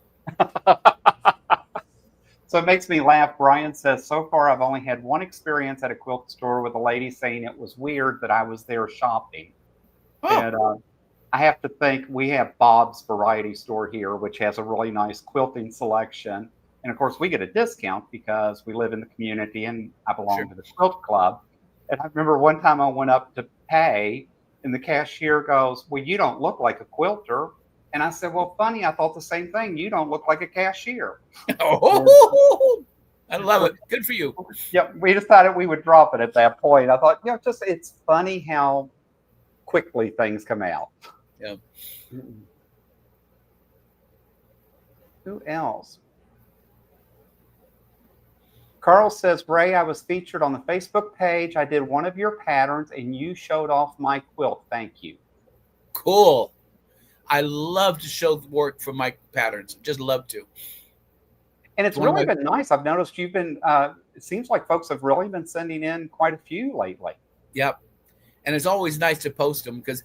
So it makes me laugh. Brian says, "So far, I've only had one experience at a quilt store with a lady saying it was weird that I was there shopping." Oh. And I have to think, we have Bob's Variety Store here, which has a really nice quilting selection. And of course, we get a discount because we live in the community and I belong to the quilt club. And I remember one time I went up to pay and the cashier goes, "Well, you don't look like a quilter." And I said, "Well, funny, I thought the same thing. You don't look like a cashier." Oh, I love it. Good for you. Yeah, we decided we would drop it at that point. I thought, it's funny how quickly things come out. Yeah. Who else? Carl says, "Ray, I was featured on the Facebook page. I did one of your patterns and you showed off my quilt. Thank you." Cool. I love to show work from my patterns. Just love to. And it's really been nice. I've noticed you've been, it seems like folks have really been sending in quite a few lately. Yep. And it's always nice to post them because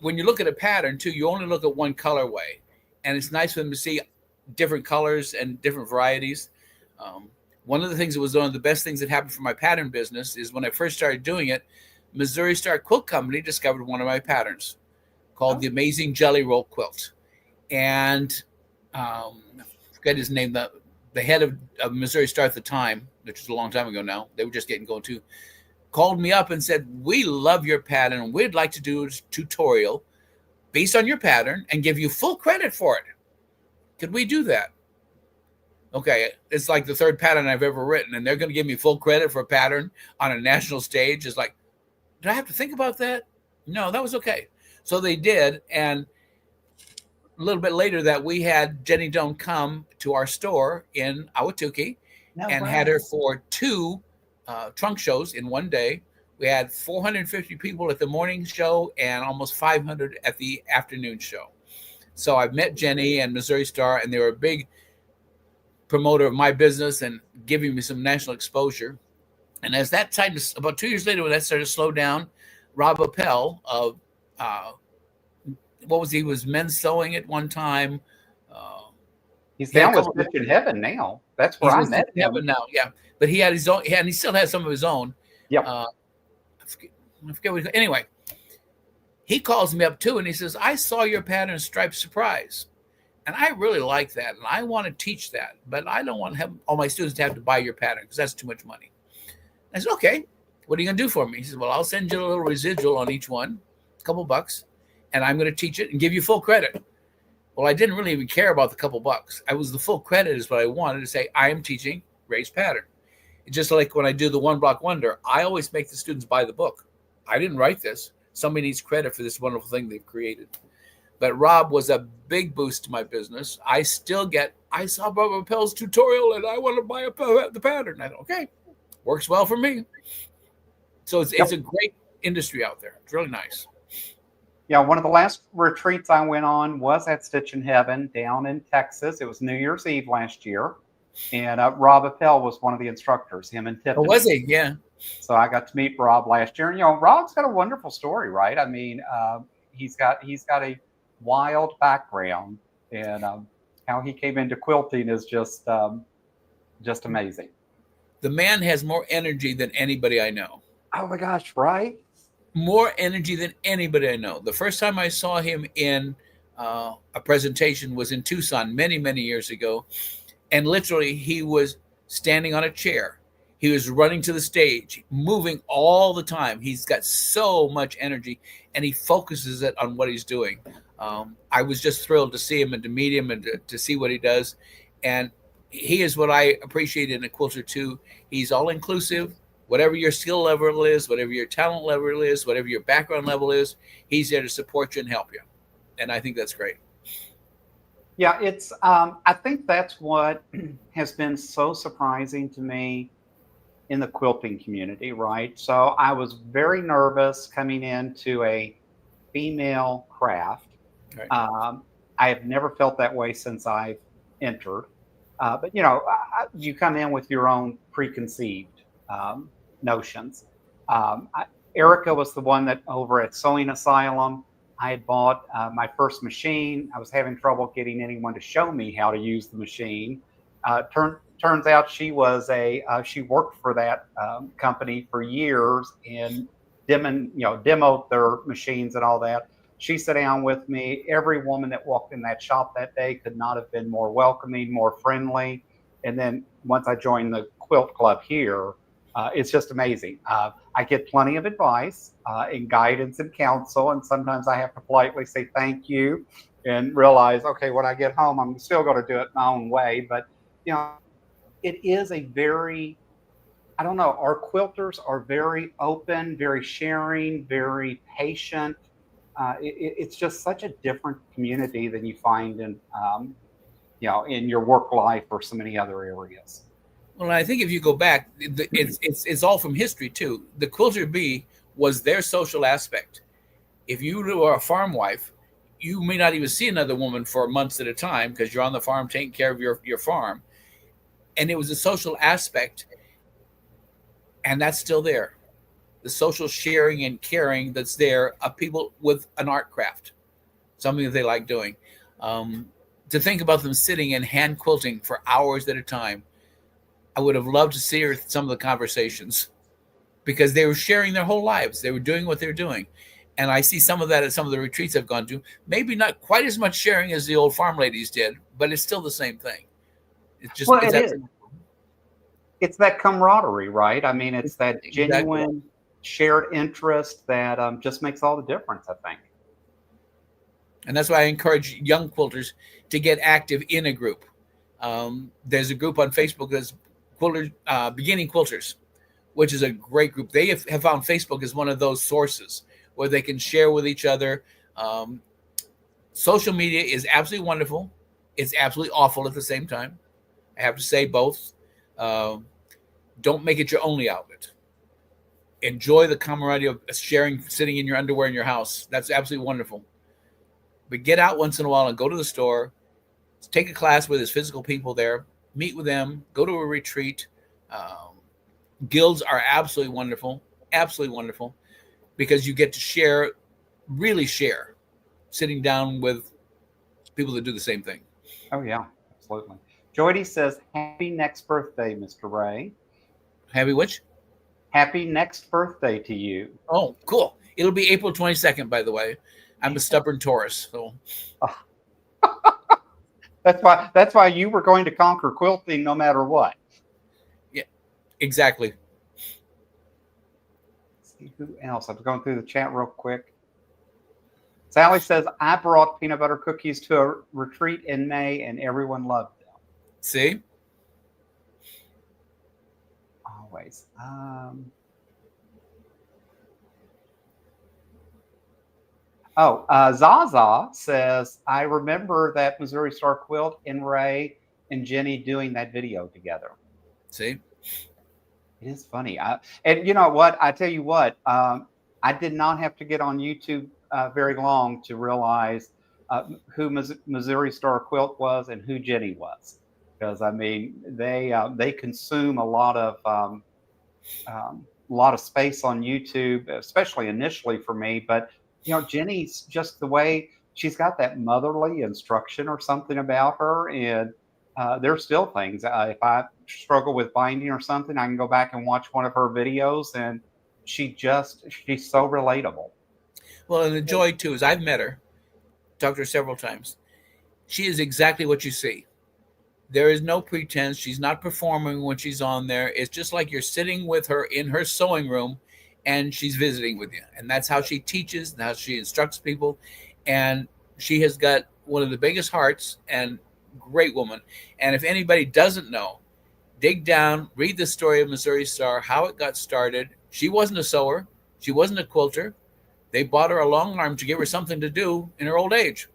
when you look at a pattern too, you only look at one colorway. And it's nice for them to see different colors and different varieties. One of the things that was one of the best things that happened for my pattern business is when I first started doing it, Missouri Star Quilt Company discovered one of my patterns called the Amazing Jelly Roll Quilt. And I forget his name, the head of Missouri Star at the time, which was a long time ago now, they were just getting going too, called me up and said, "We love your pattern. We'd like to do a tutorial based on your pattern and give you full credit for it. Could we do that?" Okay, it's like the third pattern I've ever written, and they're going to give me full credit for a pattern on a national stage. It's like, did I have to think about that? No, that was okay. So they did, and a little bit later that we had Jenny Doan come to our store in Ahwatukee No and had way. her for two trunk shows in one day. We had 450 people at the morning show and almost 500 at the afternoon show. So I've met Jenny and Missouri Star, and they were a big promoter of my business and giving me some national exposure. And as that time, about 2 years later, when that started to slow down, Rob Appel of uh, what was he was men's sewing at one time. Uh, He's he had a down with couple. Stitch in Heaven now. That's where He's I with met him. Heaven now, yeah. But he had his own, and he still has some of his own. Yep. I forget what. Anyway, he calls me up too, and he says, "I saw your pattern Stripe Surprise, and I really like that, and I want to teach that, but I don't want to have all my students to have to buy your pattern because that's too much money." I said, "Okay, what are you going to do for me?" He says, "Well, I'll send you a little residual on each one, a couple bucks, and I'm going to teach it and give you full credit." Well, I didn't really even care about the couple bucks. I was the full credit is what I wanted to say. I am teaching Ray's pattern. It's just like when I do the One Block Wonder, I always make the students buy the book. I didn't write this. Somebody needs credit for this wonderful thing they've created. But Rob was a big boost to my business. I saw Bob Appel's tutorial and I want to buy the pattern. I thought, okay, works well for me. So it's a great industry out there. It's really nice. Yeah, one of the last retreats I went on was at Stitch in Heaven down in Texas. It was New Year's Eve last year. And Rob Appel was one of the instructors, him and Tiffany. Oh, was he? Yeah. So I got to meet Rob last year. And, Rob's got a wonderful story, right? I mean, he's got a wild background, and how he came into quilting is just amazing. The man has more energy than anybody I know. Oh my gosh, right? More energy than anybody I know. The first time I saw him in a presentation was in Tucson many, many years ago. And literally, he was standing on a chair. He was running to the stage, moving all the time. He's got so much energy, and he focuses it on what he's doing. I was just thrilled to see him and to meet him and to see what he does. And he is what I appreciate in a quilter too. He's all inclusive. Whatever your skill level is, whatever your talent level is, whatever your background level is, he's there to support you and help you. And I think that's great. Yeah, it's. I think that's what has been so surprising to me in the quilting community, right? So I was very nervous coming into a female craft. Right. I have never felt that way since I've entered. But you come in with your own preconceived notions. Erica was the one that over at Sewing Asylum, I had bought my first machine. I was having trouble getting anyone to show me how to use the machine. Turns out she was she worked for that company for years and demoed their machines and all that. She sat down with me. Every woman that walked in that shop that day could not have been more welcoming, more friendly. And then once I joined the quilt club here, it's just amazing. I get plenty of advice and guidance and counsel, and sometimes I have to politely say thank you and realize, okay, when I get home, I'm still going to do it my own way. But it is a very, I don't know, our quilters are very open, very sharing, very patient. It's just such a different community than you find in in your work life or so many other areas. Well, I think if you go back, it's all from history too. The quilter bee was their social aspect. If you were a farm wife, you may not even see another woman for months at a time because you're on the farm taking care of your farm. And it was a social aspect, and that's still there. The social sharing and caring that's there of people with an art craft, something that they like doing. To think about them sitting and hand quilting for hours at a time, I would have loved to see some of the conversations because they were sharing their whole lives. They were doing what they're doing. And I see some of that at some of the retreats I've gone to. Maybe not quite as much sharing as the old farm ladies did, but it's still the same thing. It's just it is. It's that camaraderie, right? I mean, it's that genuine shared interest that just makes all the difference, I think. And that's why I encourage young quilters to get active in a group. There's a group on Facebook that's beginning quilters, which is a great group. They have found Facebook as one of those sources where they can share with each other. Um, Social media is absolutely wonderful. It's absolutely awful at the same time. I have to say both. Um, don't make it your only outlet. Enjoy the camaraderie of sharing, sitting in your underwear in your house. That's absolutely wonderful. But get out once in a while and go to the store, take a class where there's physical people there, meet with them, go to a retreat. Um, Guilds are absolutely wonderful, because you get to share, really share, sitting down with people that do the same thing. Oh yeah, absolutely. Joydy says, "Happy next birthday, Mr. Ray. Happy which? Happy next birthday to you." Oh, cool. It'll be April 22nd, by the way. I'm a stubborn Taurus, so That's why you were going to conquer quilting no matter what. yeah, exactly. Let's see who else. I'm going through the chat real quick. Sally says, "I brought peanut butter cookies to a retreat in May and everyone loved them." See? Always. Zaza says, "I remember that Missouri Star Quilt and Ray and Jenny doing that video together." See? It is funny. And you know what? I tell you what, I did not have to get on YouTube very long to realize who Missouri Star Quilt was and who Jenny was. Because I mean, they consume a lot of space on YouTube, especially initially for me. But you know, Jenny's just the way she's got that motherly instruction or something about her, and there's still things. If I struggle with binding or something, I can go back and watch one of her videos, and she's so relatable. Well, and the joy, too, is I've met her, talked to her several times. She is exactly what you see. There is no pretense. She's not performing when she's on there. It's just like you're sitting with her in her sewing room and she's visiting with you. And that's how she teaches and how she instructs people. And she has got one of the biggest hearts and great woman. And if anybody doesn't know, dig down, read the story of Missouri Star, how it got started. She wasn't a sewer. She wasn't a quilter. They bought her a long arm to give her something to do in her old age.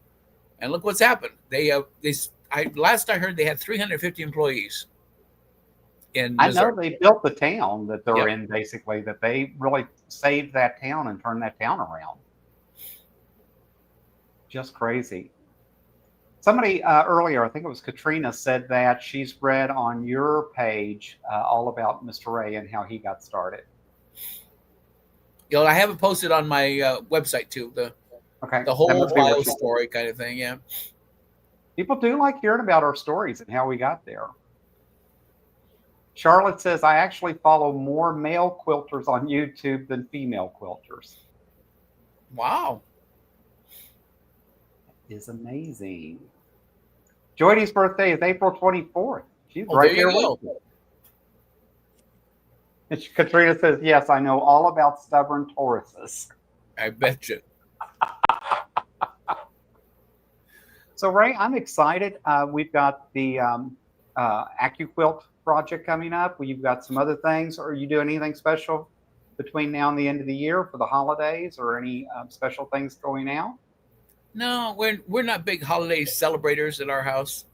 And look what's happened. Last I heard, they had 350 employees in Missouri. I know they built the town that they're Yep. in, basically, that they really saved that town and turned that town around. Just crazy. Somebody earlier, I think it was Katrina, said that she's read on your page all about Mr. Ray and how he got started. You know, I have it posted on my website too. The whole wild story kind of thing. Yeah. People do like hearing about our stories and how we got there. Charlotte says, "I actually follow more male quilters on YouTube than female quilters." Wow. That is amazing. Joydy's birthday is April 24th. She's Oh, right there you there go. with you. And Katrina says, "Yes, I know all about stubborn Tauruses." I bet you. So, Ray, I'm excited. We've got the AccuQuilt project coming up. You've got some other things. Are you doing anything special between now and the end of the year for the holidays, or any special things going out? No, we're not big holiday celebrators at our house.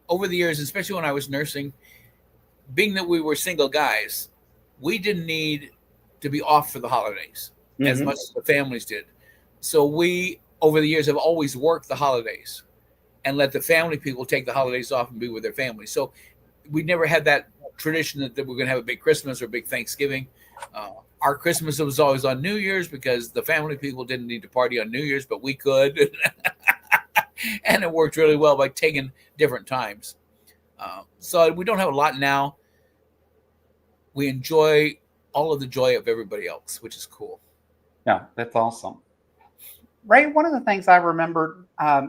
Over the years, especially when I was nursing, being that we were single guys, we didn't need to be off for the holidays as much as the families did. So we, over the years, have always worked the holidays and let the family people take the holidays off and be with their families. So we never had that tradition that we're going to have a big Christmas or a big Thanksgiving. Our Christmas was always on New Year's because the family people didn't need to party on New Year's, but we could. And it worked really well by taking different times. So we don't have a lot now. We enjoy all of the joy of everybody else, which is cool. Yeah, that's awesome. Ray, one of the things I remember, I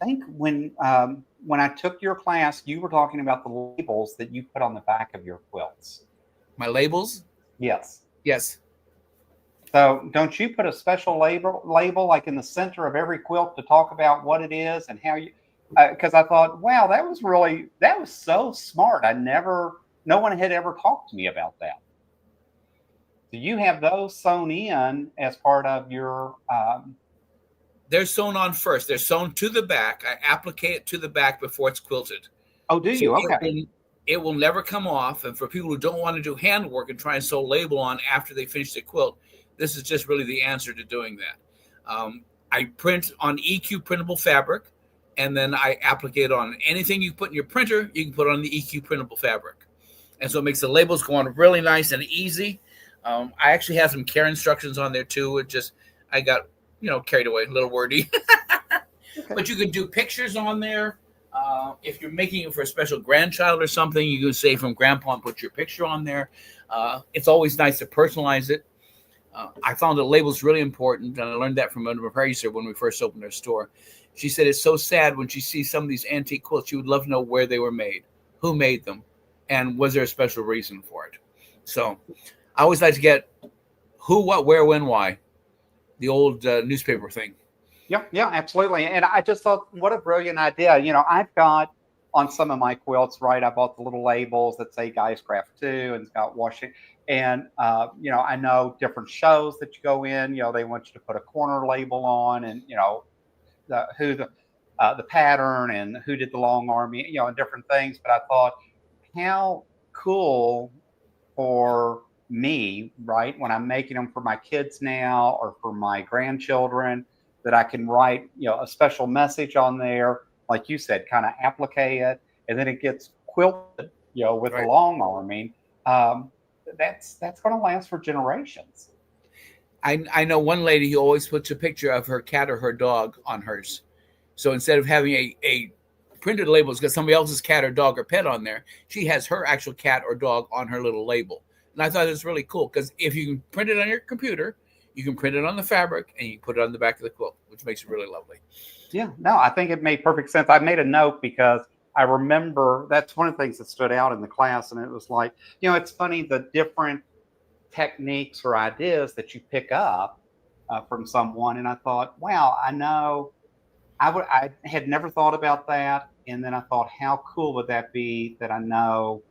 think when I took your class, you were talking about the labels that you put on the back of your quilts. My labels? Yes. Yes. So don't you put a special label like in the center of every quilt to talk about what it is and because I thought, wow, that was so smart. No one had ever talked to me about that. So you have those sewn in as part of your. They're sewn on first. They're sewn to the back. I applique it to the back before it's quilted. Oh, do So you? Okay. it will never come off. And for people who don't want to do handwork and try and sew label on after they finish the quilt, this is just really the answer to doing that. I print on EQ printable fabric, and then I applique it on anything you put in your printer. You can put on the EQ printable fabric, and so it makes the labels go on really nice and easy. I actually have some care instructions on there too. I got carried away, a little wordy. Okay. But you could do pictures on there. If you're making it for a special grandchild or something, you can say from grandpa and put your picture on there. It's always nice to personalize it. I found that labels really important, and I learned that from an appraiser when we first opened our store. She said it's so sad when she sees some of these antique quilts. She would love to know where they were made, who made them, and was there a special reason for it. So I always like to get who, what, where, when, why. The old newspaper thing. Yeah, absolutely. And I just thought, what a brilliant idea. I've got on some of my quilts, right? I bought the little labels that say Guys Craft 2 and it's got washing. And, I know different shows that you go in, they want you to put a corner label on and, the pattern and who did the long arm, and different things. But I thought, how cool for me, right? When I'm making them for my kids now or for my grandchildren, that I can write, a special message on there, like you said, kind of applique it, and then it gets quilted, with Right. the long arming. That's going to last for generations. I know one lady who always puts a picture of her cat or her dog on hers. So instead of having a printed label, it's got somebody else's cat or dog or pet on there, she has her actual cat or dog on her little label. And I thought it was really cool because if you can print it on your computer, you can print it on the fabric and you can put it on the back of the quilt, which makes it really lovely. Yeah, no, I think it made perfect sense. I made a note because I remember that's one of the things that stood out in the class. And it was like, it's funny the different techniques or ideas that you pick up from someone. And I thought, wow, I know I had never thought about that. And then I thought, how cool would that be that I know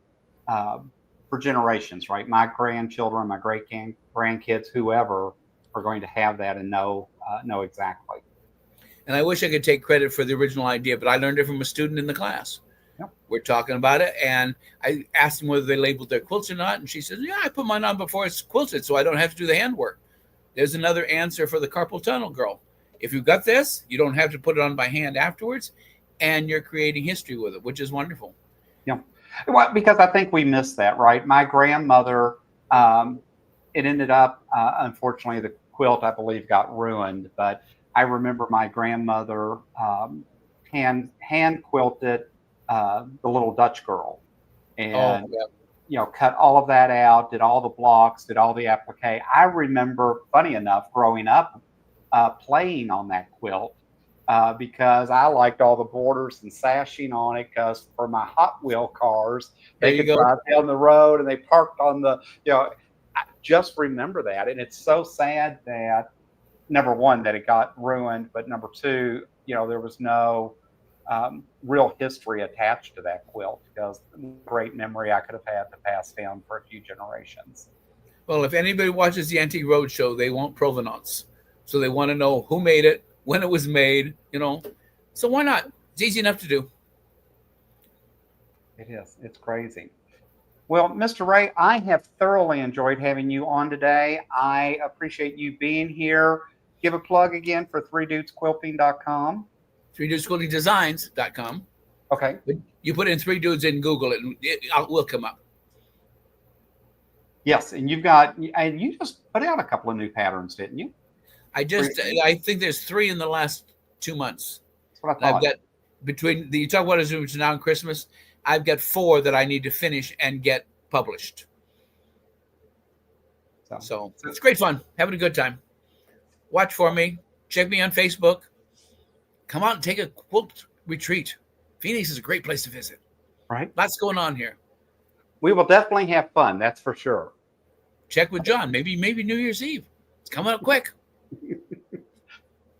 for generations, right? My grandchildren, my great grandkids, whoever are going to have that and know exactly. And I wish I could take credit for the original idea, but I learned it from a student in the class. Yep. We're talking about it, and I asked them whether they labeled their quilts or not, and she says, "Yeah, I put mine on before it's quilted, so I don't have to do the handwork." There's another answer for the carpal tunnel girl. If you've got this, you don't have to put it on by hand afterwards, and you're creating history with it, which is wonderful. Yeah, well, because I think we missed that, right? My grandmother, it ended up, unfortunately, the quilt, I believe, got ruined, but I remember my grandmother hand quilted the little Dutch girl, and cut all of that out, did all the blocks, did all the applique. I remember, funny enough, growing up playing on that quilt because I liked all the borders and sashing on it. Because for my Hot Wheel cars, they could drive down the road and they parked on the. I just remember that, and it's so sad that number one that it got ruined, but number two, there was no real history attached to that quilt because great memory I could have had to pass down for a few generations. Well, if anybody watches the Antique Roadshow, they want provenance. So they want to know who made it, when it was made, So why not? It's easy enough to do. It is. It's crazy. Well, Mr. Ray, I have thoroughly enjoyed having you on today. I appreciate you being here. Give a plug again for 3dudesquilting.com. 3dudesquiltingdesigns.com. Okay. You put in 3 Dudes in Google, it will come up. Yes, and you just put out a couple of new patterns, didn't you? I think there's 3 in the last 2 months. That's what I thought. I've got you talk about it now and Christmas. I've got 4 that I need to finish and get published. So it's great fun. Having a good time. Watch for me. Check me on Facebook. Come out and take a quilt retreat. Phoenix is a great place to visit. Right. Lots going on here. We will definitely have fun. That's for sure. Check with John. Maybe New Year's Eve. It's coming up quick.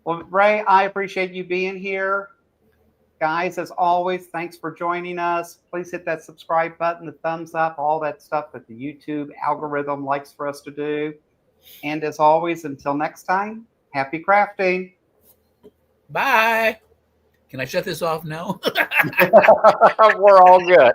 Well, Ray, I appreciate you being here. Guys, as always, thanks for joining us. Please hit that subscribe button, the thumbs up, all that stuff that the YouTube algorithm likes for us to do. And as always, until next time, happy crafting. Bye. Can I shut this off now? We're all good.